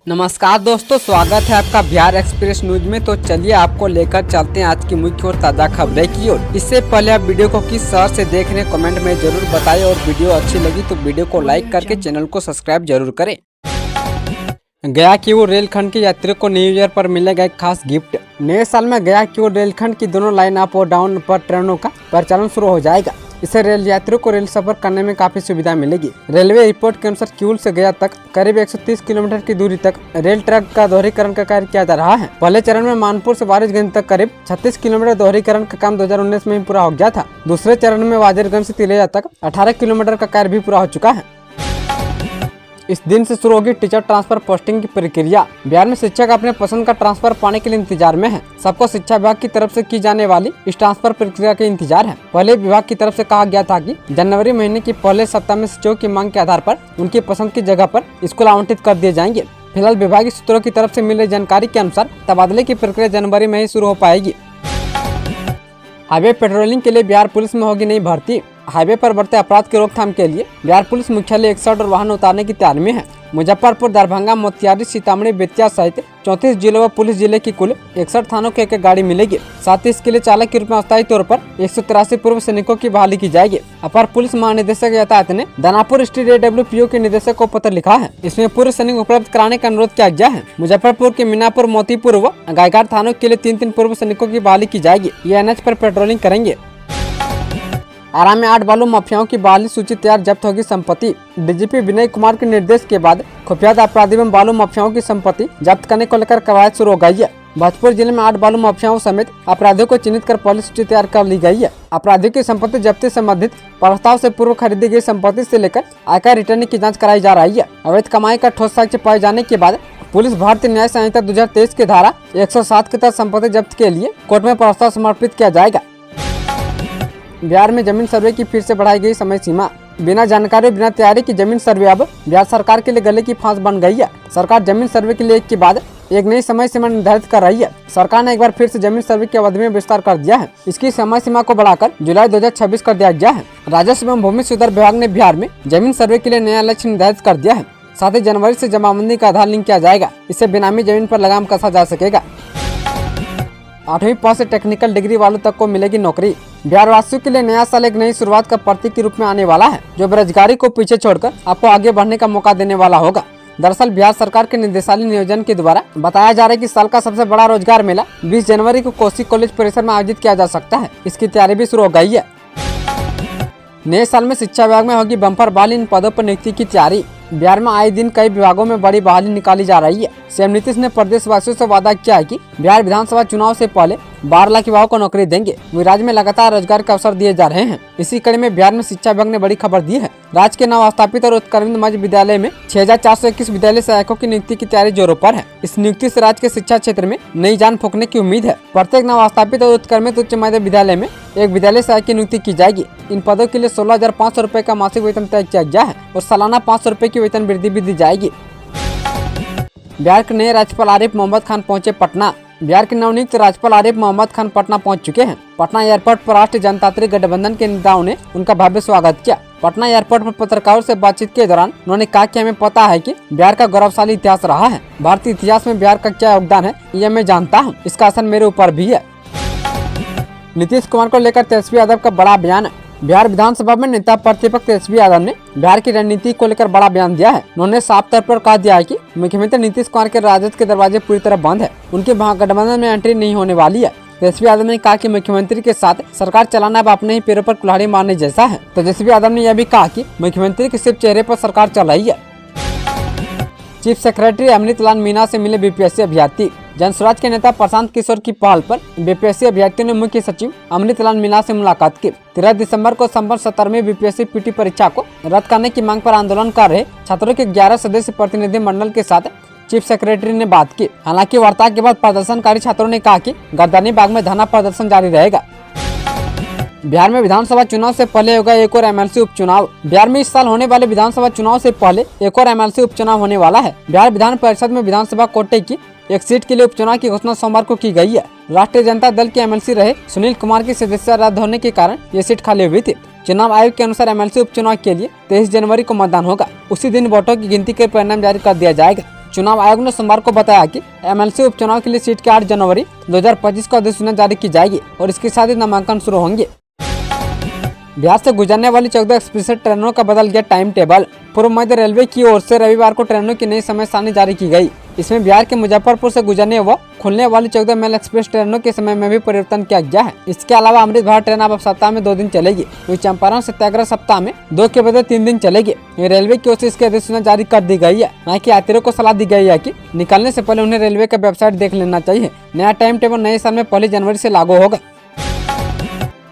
नमस्कार दोस्तों, स्वागत है आपका बिहार एक्सप्रेस न्यूज में। तो चलिए आपको लेकर चलते हैं आज की मुख्य और ताज़ा खबरें की ओर। इससे पहले आप वीडियो को किस शहर से देख रहे हैं कमेंट में जरूर बताएं और वीडियो अच्छी लगी तो वीडियो को लाइक करके चैनल को सब्सक्राइब जरूर करें। गया की ओर रेलखंड के यात्रियों को न्यू ईयर पर मिलेगा एक खास गिफ्ट। नए साल में गया की ओर रेलखंड की दोनों लाइन अप और डाउन पर ट्रेनों का परिचालन शुरू हो जाएगा। इससे रेल यात्रियों को रेल सफर करने में काफी सुविधा मिलेगी। रेलवे रिपोर्ट के अनुसार किऊल से गया तक करीब 130 किलोमीटर की दूरी तक रेल ट्रैक का दोहरीकरण का कार्य किया जा रहा है। पहले चरण में मानपुर से वारिसगंज तक करीब 36 किलोमीटर दोहरीकरण का काम 2019 में ही पूरा हो गया था। दूसरे चरण में वाजिरगंज से तिलैया तक 18 किलोमीटर का कार्य भी पूरा हो चुका है। इस दिन से शुरू होगी टीचर ट्रांसफर पोस्टिंग की प्रक्रिया। बिहार में शिक्षक अपने पसंद का ट्रांसफर पाने के लिए इंतजार में है। सबको शिक्षा विभाग की तरफ से की जाने वाली इस ट्रांसफर प्रक्रिया के इंतजार है। पहले विभाग की तरफ से कहा गया था कि जनवरी महीने की पहले सप्ताह में शिक्षकों की मांग के आधार पर उनकी पसंद की जगह पर स्कूल आवंटित कर दिए जाएंगे। फिलहाल विभागीय सूत्रों की तरफ से मिली जानकारी के अनुसार तबादले की प्रक्रिया जनवरी में ही शुरू हो पाएगी। हाईवे पेट्रोलिंग के लिए बिहार पुलिस में होगी नई भर्ती। हाईवे पर बढ़ते अपराध की रोकथाम के लिए बिहार पुलिस मुख्यालय 61 और वाहन उतारने की तैयारी में है। मुजफ्फरपुर, दरभंगा, मोतिहारी, सीतामढ़ी, बेतिया सहित 34 जिलों व पुलिस जिले की कुल 61 थानों की एक गाड़ी मिलेगी। साथ ही इसके लिए चालक के रूप में अस्थायी तौर पर 183 पूर्व सैनिकों की बहाली की जाएगी। अपर पुलिस महानिदेशक यातायात ने दानापुर स्टेट AWPO के निदेशक को पत्र लिखा है। इसमें पूर्व सैनिक उपलब्ध कराने का अनुरोध किया गया है। मुजफ्फरपुर के मीनापुर, मोतीपुर व गायघाट थानों के लिए 3 पूर्व सैनिकों की बहाली की जाएगी। ये NH पर पेट्रोलिंग करेंगे। आरा में 8 बालू माफियाओं की बहाली सूची तैयार, जब्त होगी संपत्ति। DGP विनय कुमार के निर्देश के बाद खुफिया अपराधी एवं बालू माफियाओं की संपत्ति जब्त करने को लेकर कवायद शुरू हो गई है। भोजपुर जिले में 8 बालू माफियाओं समेत अपराधियों को चिन्हित कर पहली सूची तैयार कर ली गई है। अपराधियों की संपत्ति जब्ती संबंधित प्रस्ताव से पूर्व खरीदी गई संपत्ति से लेकर आयकर रिटर्न की जाँच कराई जा रही है। अवैध कमाई का ठोस साक्ष्य पाए जाने के बाद पुलिस भारतीय न्याय संहिता 2023 के धारा 107 के तहत संपत्ति जब्त के लिए कोर्ट में प्रस्ताव समर्पित किया जाएगा। बिहार में जमीन सर्वे की फिर से बढ़ाई गई समय सीमा। बिना जानकारी और बिना तैयारी की जमीन सर्वे अब बिहार सरकार के लिए गले की फांस बन गई है। सरकार जमीन सर्वे के लिए एक के बाद एक नई समय सीमा निर्धारित कर रही है। सरकार ने एक बार फिर से जमीन सर्वे की अवधि में विस्तार कर दिया है। इसकी समय सीमा को बढ़ाकर जुलाई 2026 कर दिया गया है। राजस्व एवं भूमि सुधार विभाग ने बिहार में जमीन सर्वे के लिए नया लक्ष्य निर्धारित कर दिया है। साथ ही जनवरी से जमाबंदी का आधार लिंक किया जाएगा। इससे बेनामी जमीन पर लगाम कसा जा सकेगा। 8वीं पास से टेक्निकल डिग्री वालों तक को मिलेगी नौकरी। बिहार वासियों के लिए नया साल एक नई शुरुआत का प्रतीक के रूप में आने वाला है, जो बेरोजगारी को पीछे छोड़कर आपको आगे बढ़ने का मौका देने वाला होगा। दरअसल बिहार सरकार के निदेशालय नियोजन के द्वारा बताया जा रहा है कि साल का सबसे बड़ा रोजगार मेला 20 जनवरी को कोसी कॉलेज परिसर में आयोजित किया जा सकता है। इसकी तैयारी भी शुरू हो गई है। नए साल में शिक्षा विभाग में होगी बम्पर बहाली, इन पदों पर नियुक्ति की तैयारी। बिहार में आए दिन कई विभागों में बड़ी बहाली निकाली जा रही है। सीएम नीतीश ने प्रदेशवासियों से वादा किया है कि बिहार विधानसभा चुनाव से पहले 12 लाख युवाओं को नौकरी देंगे। वही राज्य में लगातार रोजगार के अवसर दिए जा रहे हैं। इसी कड़ी में बिहार में शिक्षा विभाग ने बड़ी खबर दी है। राज्य के नवस्थापित और उत्क्रमित मध्य विद्यालय में 6421 विद्यालय सहायकों की नियुक्ति की तैयारी जोरों पर है। इस नियुक्ति से राज्य के शिक्षा क्षेत्र में नई जान फूंकने की उम्मीद है। प्रत्येक नवस्थापित और उत्क्रमित उच्च मध्य विद्यालय में एक विद्यालय सहायक की नियुक्ति की जाएगी। इन पदों के लिए 16,500 रुपए का मासिक वेतन तय किया गया है और सालाना 500 रुपए की वेतन वृद्धि भी दी जाएगी। बिहार के नए राज्यपाल आरिफ मोहम्मद खान पहुंचे पटना। बिहार के नवनियुक्त राज्यपाल आरिफ मोहम्मद खान पटना पहुंच चुके हैं। पटना एयरपोर्ट पर राष्ट्रीय जनतांत्रिक गठबंधन के नेताओं ने उनका भव्य स्वागत किया। पटना एयरपोर्ट पर पत्रकारों से बातचीत के दौरान उन्होंने कहा कि हमें पता है कि बिहार का गौरवशाली इतिहास रहा है। भारतीय इतिहास में बिहार का क्या योगदान है ये मैं जानता हूँ। इसका असर मेरे ऊपर भी है। नीतीश कुमार को लेकर तेजस्वी यादव का बड़ा बयान। बिहार विधानसभा में नेता प्रतिपक्ष तेजस्वी यादव ने बिहार की रणनीति को लेकर बड़ा बयान दिया है। उन्होंने साफ तौर पर कह दिया है कि मुख्यमंत्री नीतीश कुमार के राजद के दरवाजे पूरी तरह बंद है। उनके महागठबंधन में एंट्री नहीं होने वाली है। तेजस्वी यादव ने कहा कि मुख्यमंत्री के साथ सरकार चलाना अब अपने ही पैरों पर कुल्हाड़ी मारने जैसा है। तेजस्वी यादव ने यह भी कहा कि मुख्यमंत्री के सिर्फ चेहरे पर सरकार चल रही है। चीफ सेक्रेटरी अमृत लाल मीना से मिले BPSC अभ्यर्थी। जनसुराज के नेता प्रशांत किशोर की पहल पर BPSC अभ्यर्थियों ने मुख्य सचिव अमृत लाल मीना से मुलाकात की। 13 दिसंबर को संपन्न 17वीं BPSC PT परीक्षा को रद्द करने की मांग पर आंदोलन कर रहे छात्रों के 11 सदस्यीय प्रतिनिधि मंडल के साथ चीफ सेक्रेटरी ने बात की। हालांकि वार्ता के बाद प्रदर्शनकारी छात्रों ने कहा कि गर्दनी बाग में धरना प्रदर्शन जारी रहेगा। बिहार में विधानसभा चुनाव से पहले होगा एक और MLC उपचुनाव। बिहार में इस साल होने वाले विधानसभा चुनाव से पहले एक और MLC उपचुनाव होने वाला है। बिहार विधान परिषद में विधानसभा कोटे की एक सीट के लिए उपचुनाव की घोषणा सोमवार को की गई है। राष्ट्रीय जनता दल के MLC रहे सुनील कुमार की सदस्यता रद्द होने के कारण ये सीट खाली हुई थी। चुनाव आयोग के अनुसार MLC उपचुनाव के लिए 23 जनवरी को मतदान होगा। उसी दिन वोटों की गिनती के परिणाम जारी कर दिया जाएगा। चुनाव आयोग ने सोमवार को बताया कि एमएलसी उपचुनाव के लिए सीट के 8 जनवरी 2025 को अधिसूचना जारी की जाएगी और इसके साथ ही नामांकन शुरू होंगे। बिहार से गुजरने वाली 14 एक्सप्रेस ट्रेनों का बदल गया टाइम टेबल। पूर्व मध्य रेलवे की ओर से रविवार को ट्रेनों की नई समय सारणी जारी की गई। इसमें बिहार के मुजफ्फरपुर से गुजरने व खुलने वाली 14 मेल एक्सप्रेस ट्रेनों के समय में भी परिवर्तन किया गया है। इसके अलावा अमृत भारत ट्रेन अब सप्ताह में 2 दिन चलेगी, वही चंपारण सत्याग्रह सप्ताह में 2 के बदले 3 दिन चलेगी। रेलवे की ओर से इसकी अधिसूचना जारी कर दी गई है। हालांकि यात्रियों को सलाह दी गई है कि निकलने से पहले उन्हें रेलवे का वेबसाइट देख लेना चाहिए। नया टाइम टेबल नए साल में 1 जनवरी से लागू होगा।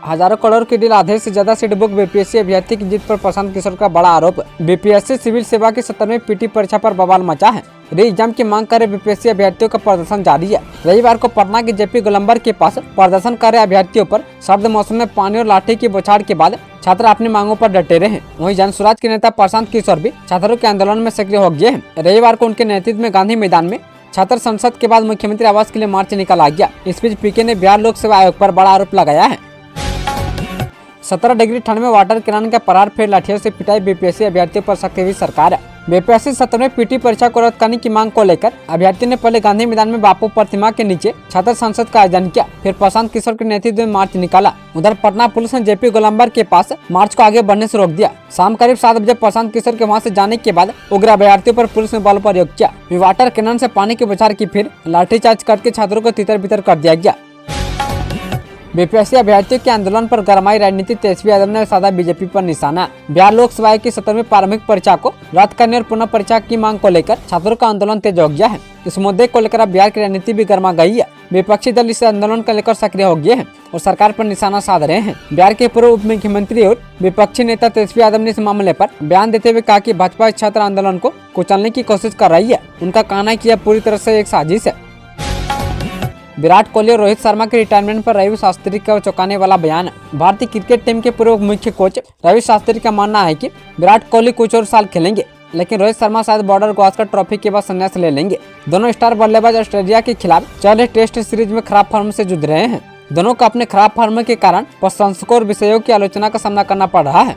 हजारों करोड़ की डील, आधे से ज्यादा सीट बुक, बीपीएससी अभ्यर्थी की जीत पर प्रशांत किशोर का बड़ा आरोप। बीपीएससी सिविल सेवा की 17वीं पीटी परीक्षा पर बवाल मचा है। री एग्जाम की मांग कर बीपीएससी अभ्यर्थियों का प्रदर्शन जारी है। रविवार को पटना के जेपी गोलंबर के पास प्रदर्शन कर रहे अभ्यर्थियों पर सर्द मौसम में पानी और लाठी की बौछार के बाद छात्र अपनी मांगों पर डटे रहे। वहीं जनसुराज के नेता प्रशांत किशोर भी छात्रों के आंदोलन में सक्रिय हो गए हैं। रविवार को उनके नेतृत्व में गांधी मैदान में छात्र संसद के बाद मुख्यमंत्री आवास के लिए मार्च निकाला गया। इस बीच पीके ने बिहार लोक सेवा आयोग पर बड़ा आरोप लगाया है। 17 डिग्री ठंड में वाटर कैनन का परार, फिर लाठियों से पिटाई, बीपीएससी अभ्यर्थियों पर सख्त हुई सरकार। बीपीएससी 17वीं पीटी परीक्षा को रद्द करने की मांग को लेकर अभ्यर्थियों ने पहले गांधी मैदान में बापू प्रतिमा के नीचे छात्र संसद का आयोजन किया, फिर प्रशांत किशोर के नेतृत्व में मार्च निकाला। उधर पटना पुलिस ने जेपी गोलंबर के पास मार्च को आगे बढ़ने से रोक दिया। शाम करीब 7 बजे प्रशांत किशोर के वहां से जाने के बाद उग्र अभ्यर्थियों पर पुलिस ने बल प्रयोग किया। वाटर कैनन से पानी की बौछार की, फिर लाठीचार्ज करके छात्रों को तितर बितर कर दिया गया। बीपीएससी अभ्यर्थियों के आंदोलन पर गरमाई राजनीति, तेजस्वी यादव ने साधा बीजेपी पर निशाना। बिहार लोक सेवा आयोग की 17वीं प्रारंभिक परीक्षा को रद्द करने और पुनः परीक्षा की मांग को लेकर छात्रों का आंदोलन तेज हो गया है। इस मुद्दे को लेकर अब बिहार की राजनीति भी गर्मा गई है। विपक्षी दल इस आंदोलन को लेकर सक्रिय हो गए हैं और सरकार पर निशाना साध रहे हैं। बिहार के पूर्व उप मुख्यमंत्री और विपक्षी नेता तेजस्वी यादव ने इस मामले पर बयान देते हुए कहा कि भाजपा छात्र आंदोलन को कुचलने की कोशिश कर रही है। उनका कहना है कि यह पूरी तरह से एक साजिश है। विराट कोहली और रोहित शर्मा के रिटायरमेंट पर रवि शास्त्री का चौंकाने वाला बयान। भारतीय क्रिकेट टीम के पूर्व मुख्य कोच रवि शास्त्री का मानना है कि विराट कोहली कुछ और साल खेलेंगे, लेकिन रोहित शर्मा शायद बॉर्डर गावस्कर ट्रॉफी के बाद संन्यास ले लेंगे। दोनों स्टार बल्लेबाज ऑस्ट्रेलिया के खिलाफ चल रहे टेस्ट सीरीज में खराब फॉर्म से जूझ रहे हैं। दोनों को अपने खराब फॉर्म के कारण प्रशंसकों और विषयों की आलोचना का सामना करना पड़ रहा है।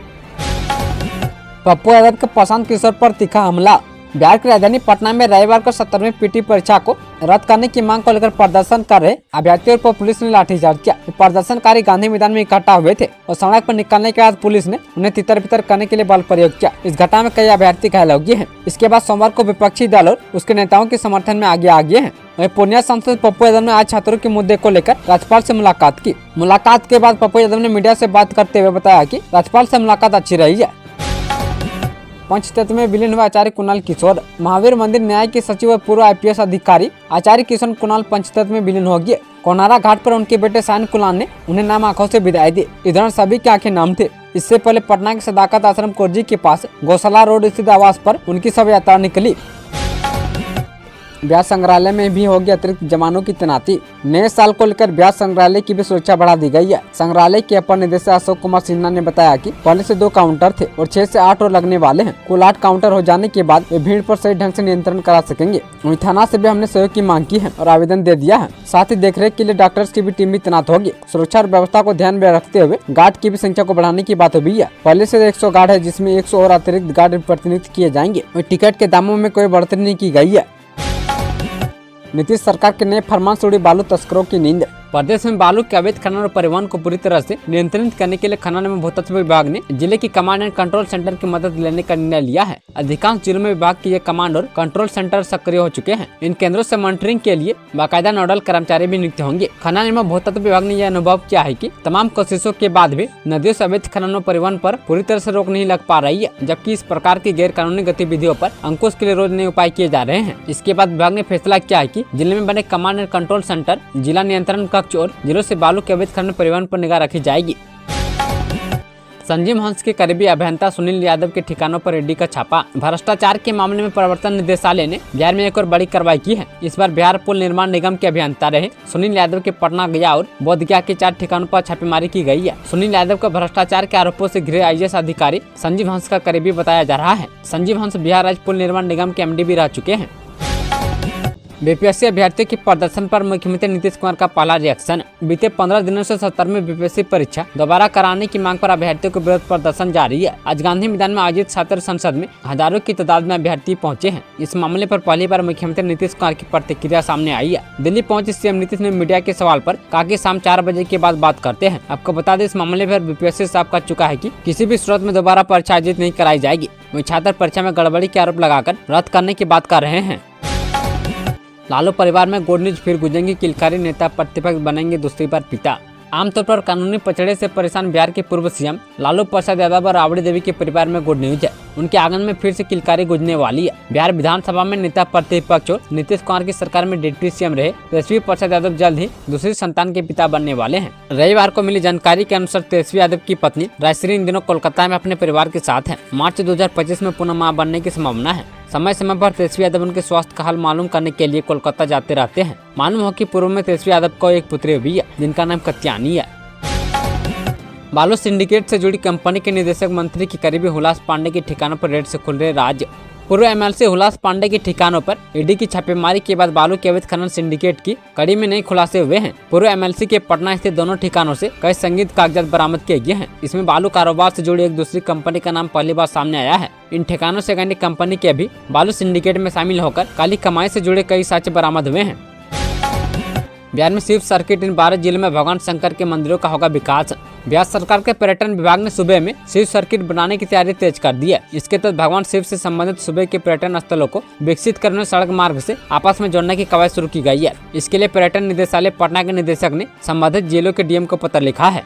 पप्पू यादव के प्रशांत किशोर पर तीखा हमला। बिहार की राजधानी पटना में रविवार को 17वीं पीटी परीक्षा को रद्द करने की मांग को लेकर प्रदर्शन कर रहे अभ्यर्थियों पर पुलिस ने लाठीचार्ज किया। प्रदर्शनकारी गांधी मैदान में इकट्ठा हुए थे और सड़क पर निकलने के बाद पुलिस ने उन्हें तितर बितर करने के लिए बल प्रयोग किया। इस घटना में कई अभ्यर्थी घायल हो गए हैं। इसके बाद सोमवार को विपक्षी दल और उसके नेताओं के समर्थन में आगे आ गए हैं। वहीं पूर्णिया सांसद पप्पू यादव ने आज छात्रों के मुद्दे को लेकर राज्यपाल से मुलाकात की। मुलाकात के बाद पप्पू यादव ने मीडिया से बात करते हुए बताया कि राज्यपाल से मुलाकात अच्छी रही है। पंचतत्व में विलीन हुए आचार्य कुणाल किशोर। महावीर मंदिर न्याय के सचिव और पूर्व आईपीएस अधिकारी आचार्य किशोर कुणाल पंचतत्व में विलीन हो गए। कोनारा घाट पर उनके बेटे सायन कुणाल ने उन्हें नाम आंखों से विदाई दी। इधर सभी की आंखें नाम थे। इससे पहले पटना के सदाकत आश्रम कोरजी के पास गौशाला रोड स्थित आवास पर उनकी शव यात्रा निकली। ब्यास संग्रहालय में भी होगी अतिरिक्त जवानों की तैनाती। नए साल को लेकर ब्यास संग्रहालय की भी सुरक्षा बढ़ा दी गई है। संग्रहालय के अपर निदेशक अशोक कुमार सिन्हा ने बताया कि पहले से 2 काउंटर थे और 6 से 8 और लगने वाले हैं। कुल 8 काउंटर हो जाने के बाद वे भीड़ पर सही ढंग से नियंत्रण करा सकेंगे। वहीं थाना से भी हमने सहयोग की मांग की है और आवेदन दे दिया है। साथ ही देखरेख के लिए डॉक्टर्स की भी टीम भी तैनात होगी। सुरक्षा और व्यवस्था को ध्यान में रखते हुए गार्ड की भी संख्या को बढ़ाने की बात हुई है। पहले से 100 गार्ड है, जिसमें 100 और अतिरिक्त गार्ड प्रतिनिधित्व किए जाएंगे। टिकट के दामों में कोई बढ़ोतरी नहीं की गई है। नीतीश सरकार के नए फरमान से उड़ी बालू तस्करों की नींद। प्रदेश में बालू के अवैध खनन और परिवहन को पूरी तरह से नियंत्रित करने के लिए खनन एवं भूतत्व विभाग ने जिले की कमांड एंड कंट्रोल सेंटर की मदद लेने का निर्णय लिया है। अधिकांश जिलों में विभाग के ये कमांड और कंट्रोल सेंटर सक्रिय हो चुके हैं। इन केंद्रों से मॉनिटरिंग के लिए बाकायदा नोडल कर्मचारी भी नियुक्त होंगे। खनन एवं भूतत्व विभाग ने यह अनुभव किया है कि तमाम कोशिशों के बाद भी नदियों से अवैध खनन और परिवहन पर पूरी तरह से रोक नहीं लग पा रही है, जबकि इस प्रकार की गैर कानूनी गतिविधियों पर अंकुश के लिए रोज नए उपाय किए जा रहे हैं। इसके बाद विभाग ने फैसला किया है कि जिले में बने कमांड एंड कंट्रोल सेंटर, जिला नियंत्रण कक्ष और जिलों से बालू के अवैध खनन परिवहन पर निगाह रखी जाएगी। संजीव हंस के करीबी अभियंता सुनील यादव के ठिकानों पर ईडी का छापा। भ्रष्टाचार के मामले में प्रवर्तन निदेशालय ने बिहार में एक और बड़ी कार्रवाई की है। इस बार बिहार पुल निर्माण निगम के अभियंता रहे सुनील यादव के पटना, गया और बोधगया के 4 ठिकानों पर छापेमारी की गई है। सुनील यादव को भ्रष्टाचार के आरोपों से घिरे आईएएस अधिकारी संजीव हंस का करीबी बताया जा रहा है। संजीव हंस बिहार राज्य पुल निर्माण निगम के एमडी भी रह चुके हैं। बीपीएससी अभ्यर्थियों के प्रदर्शन पर मुख्यमंत्री नीतीश कुमार का पहला रिएक्शन। बीते 15 दिनों से 17वीं बीपीएससी परीक्षा दोबारा कराने की मांग पर अभ्यर्थियों के विरोध प्रदर्शन जारी है। आज गांधी मैदान में आयोजित छात्र संसद में हजारों की तादाद में अभ्यर्थी पहुंचे हैं। इस मामले पर पहली बार मुख्यमंत्री नीतीश कुमार की प्रतिक्रिया सामने आई है। दिल्ली पहुंचे सीएम नीतीश ने मीडिया के सवाल पर कहा कि शाम 4 बजे के बाद बात करते हैं। आपको बता दें, इस मामले पर बीपीएससी साफ कर चुका है कि किसी भी स्रोत में दोबारा परीक्षा आयोजित नहीं कराई जाएगी। वहीं छात्र परीक्षा में गड़बड़ी के आरोप लगाकर रद्द करने की बात कर रहे हैं। लालू परिवार में गुड न्यूज फिर गुंजेंगी, किलकारी नेता प्रतिपक्ष बनेंगे दूसरी बार पिता। आमतौर पर कानूनी पचड़े से परेशान बिहार के पूर्व सीएम लालू प्रसाद यादव और राबड़ी देवी के परिवार में गुड न्यूज है। उनके आंगन में फिर से किलकारी गुंजने वाली है। बिहार विधानसभा में नेता प्रतिपक्ष और नीतीश कुमार की सरकार में डिप्टी सीएम रहे तेजस्वी प्रसाद यादव जल्द ही दूसरी संतान के पिता बनने वाले हैं। रविवार को मिली जानकारी के अनुसार तेजस्वी यादव की पत्नी राजश्री इन दिनों कोलकाता में अपने परिवार के साथ है। मार्च 2025 में पुनः मां बनने की संभावना है। समय समय पर तेजस्वी यादव उनके स्वास्थ्य का हाल मालूम करने के लिए कोलकाता जाते रहते हैं। मालूम हो कि पूर्व में तेजस्वी यादव को एक पुत्री भी है जिनका नाम कत्यानी है। बालू सिंडिकेट से जुड़ी कंपनी के निदेशक मंत्री की करीबी हुलास पांडे के ठिकानों पर रेड से खुल रहे राज्य। पूर्व एमएलसी हुलास पांडे के ठिकानों पर ईडी की छापेमारी के बाद बालू के अवैध खनन सिंडिकेट की कड़ी में नए खुलासे हुए हैं। पूर्व एमएलसी के पटना स्थित दोनों ठिकानों से कई संदिग्ध कागजात बरामद किए गए हैं। इसमें बालू कारोबार से जुड़ी एक दूसरी कंपनी का नाम पहली बार सामने आया है। इन ठिकानों से अन्य कंपनी के भी बालू सिंडिकेट में शामिल होकर काली कमाई से जुड़े कई साक्ष्य बरामद हुए हैं। बिहार में शिव सर्किट इन 12 जिलों में भगवान शंकर के मंदिरों का होगा विकास। बिहार सरकार के पर्यटन विभाग ने सूबे में शिव सर्किट बनाने की तैयारी तेज कर दी है। इसके तहत भगवान शिव से संबंधित सूबे के पर्यटन स्थलों को विकसित करने सड़क मार्ग से आपस में जोड़ने की कवायद शुरू की गई है। इसके लिए पर्यटन निदेशालय पटना के निदेशक ने संबंधित जिलों के डीएम को पत्र लिखा है।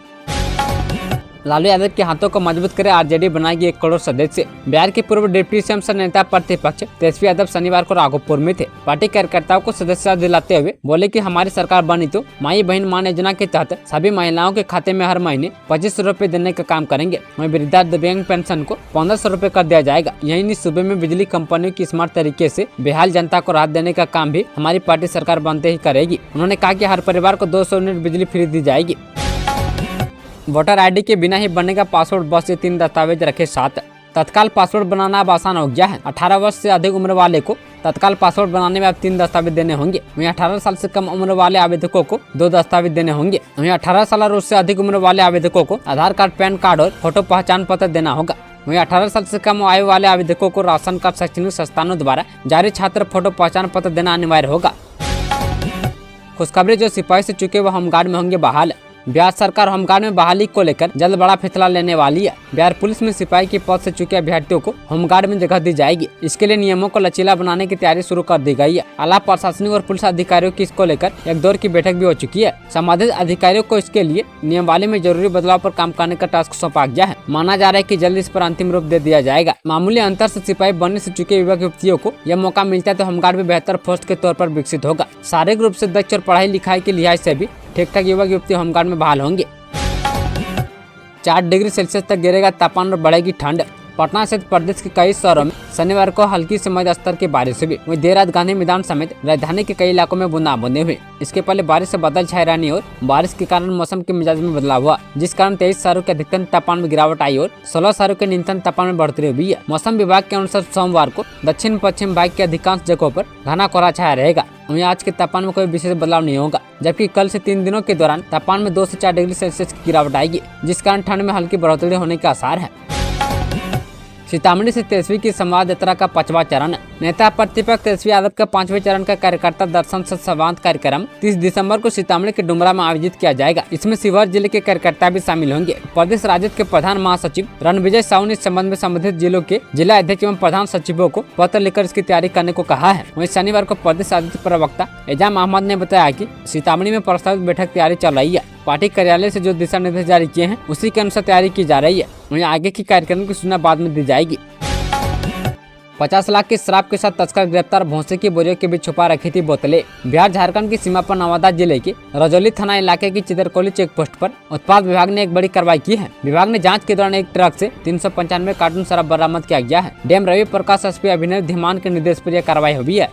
लालू यादव के हाथों को मजबूत करे आरजेडी बनाएगी 1 करोड़ सदस्य। बिहार के पूर्व डिप्टी सीएम सह नेता प्रतिपक्ष तेजस्वी यादव शनिवार को राघोपुर में थे। पार्टी कार्यकर्ताओं को सदस्यता दिलाते हुए बोले कि हमारी सरकार बनी तो माई बहन मान योजना के तहत सभी महिलाओं के खाते में हर महीने 2500 रुपए देने का काम करेंगे। वहीं वृद्धा दिव्यांग पेंशन को 1500 रुपए कर दिया जाएगा। यही नहीं, सूबे में बिजली कंपनियों की स्मार्ट तरीके से बेहाल जनता को राहत देने का काम भी हमारी पार्टी सरकार बनते ही करेगी। उन्होंने कहा कि हर परिवार को 200 यूनिट बिजली फ्री दी जाएगी। वोटर आईडी के बिना ही बनेगा पासवर्ड, बस ये 3 दस्तावेज रखे साथ। तत्काल पासवर्ड बनाना अब आसान हो गया है। 18 वर्ष से अधिक उम्र वाले को तत्काल पासवर्ड बनाने में अब 3 दस्तावेज देने होंगे। वहीं 18 साल से कम उम्र वाले आवेदकों को 2 दस्तावेज देने होंगे। वहीं 18 साल और उससे अधिक उम्र वाले आवेदकों को आधार कार्ड, पैन कार्ड और फोटो पहचान पत्र देना होगा। वहीं 18 साल से कम आयु वाले आवेदकों को राशन कार्ड, शैक्षणिक संस्थानों द्वारा जारी छात्र फोटो पहचान पत्र देना अनिवार्य होगा। खुशखबरी, जो सिपाही से चुके वो होमगार्ड में होंगे बहाल। बिहार सरकार होमगार्ड में बहाली को लेकर जल्द बड़ा फैसला लेने वाली है। बिहार पुलिस में सिपाही के पद से चुके अभ्यर्थियों को होमगार्ड में जगह दी जाएगी। इसके लिए नियमों को लचीला बनाने की तैयारी शुरू कर दी गई है। आला प्रशासनिक और पुलिस अधिकारियों की इसको लेकर एक दौर की बैठक भी हो चुकी है। संबंधित अधिकारियों को इसके लिए नियमावली में जरूरी बदलाव पर काम करने का टास्क सौंपा गया है। माना जा रहा है कि जल्द इस पर अंतिम रूप दे दिया जाएगा। मामूली अंतर से सिपाही बनने से चुके युवक युवतियों को यह मौका मिलता है तो होमगार्ड में बेहतर फोर्स के तौर पर विकसित होगा। शारीरिक रूप से दक्ष और पढ़ाई लिखाई के लिहाज से भी ठीक ठाक युवक युवती होमगार्ड में बहाल होंगे। 4 डिग्री सेल्सियस तक गिरेगा तापमान और बढ़ेगी ठंड। पटना सहित प्रदेश के कई शहरों में शनिवार को हल्की से मध्य स्तर की बारिश हुई। वहीं देर रात गांधी मैदान समेत राजधानी के कई इलाकों में बूंदाबांदी हुई। इसके पहले बारिश से बादल छाए रहने और बारिश के कारण मौसम के मिजाज में बदलाव हुआ, जिस कारण 23 शहरों के अधिकतम तापमान में गिरावट आई और 16 शहरों के न्यूनतम तापमान में बढ़ोतरी हुई है। मौसम विभाग के अनुसार सोमवार को दक्षिण पश्चिम भाग के अधिकांश जगहों पर घना कोहरा छाया रहेगा। वहीं आज के तापमान में कोई विशेष बदलाव नहीं होगा, जबकि कल से 3 दिनों के दौरान तापमान में 2 से 4 डिग्री सेल्सियस की गिरावट आएगी, जिस कारण ठंड में हल्की बढ़ोतरी होने के आसार है। सीतामढ़ी से तेजस्वी की संवाद यात्रा का 5वां चरण। नेता प्रतिपक्ष तेजस्वी यादव का 5वें चरण का कार्यकर्ता दर्शन से संवाद कार्यक्रम 30 दिसंबर को सीतामढ़ी के डुमरा में आयोजित किया जाएगा। इसमें शिवहर जिले के कार्यकर्ता भी शामिल होंगे। प्रदेश राजद के प्रधान महासचिव रणविजय साहू ने इस संबंध में संबंधित जिलों के जिला अध्यक्ष एवं प्रधान सचिवों को पत्र लिखकर इसकी तैयारी करने को कहा है। वहीं शनिवार को प्रदेश राजद प्रवक्ता एजाम अहमद ने बताया कि सीतामढ़ी में प्रस्तावित बैठक तैयारी चल रही है। पार्टी कार्यालय से जो दिशा निर्देश जारी किए हैं उसी के अनुसार तैयारी की जा रही है। वहीं आगे की कार्यक्रम की सूचना बाद में दी जाएगी। 50 लाख की शराब के साथ तस्कर गिरफ्तार, भौंसे की बोरियों के बीच छुपा रखी थी बोतलें। बिहार झारखंड की सीमा पर नवादा जिले के रजौली थाना इलाके की चिदरकोली चेक पोस्ट पर उत्पाद विभाग ने एक बड़ी कार्रवाई की है। विभाग ने जांच के दौरान एक ट्रक से 395 कार्टून शराब बरामद किया गया है। डीएम रवि प्रकाश, एसपी अभिनव धीमान के निर्देश पर यह कार्रवाई हुई है।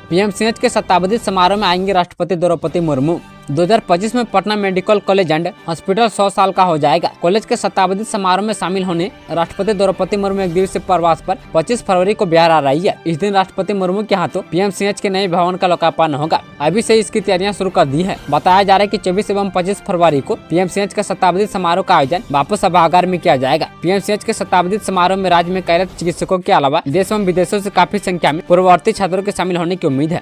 पीएमसीएच के शताब्दी समारोह में आएंगे राष्ट्रपति द्रौपदी मुर्मू। 2025 में Patna medical college and hospital 100 साल का हो जाएगा। कॉलेज के शताब्दी समारोह में शामिल होने राष्ट्रपति द्रौपदी मुर्मू एक दिवसीय प्रवास पर 25 फरवरी को बिहार आ रही है। इस दिन राष्ट्रपति मुर्मू के हाथों पीएमसीएच के नए भवन का लोकार्पण होगा। अभी से इसकी तैयारियां शुरू कर दी है। बताया जा रहा है कि 24 एवं 25 फरवरी को पीएमसीएच के शताब्दी समारोह का आयोजन बापू सभागार में किया जाएगा। पीएमसीएच के शताब्दी समारोह में राज्य में कार्यरत चिकित्सकों के अलावा देश एवं विदेशों से काफी संख्या में पूर्ववर्ती छात्रों के शामिल होने की उम्मीद है।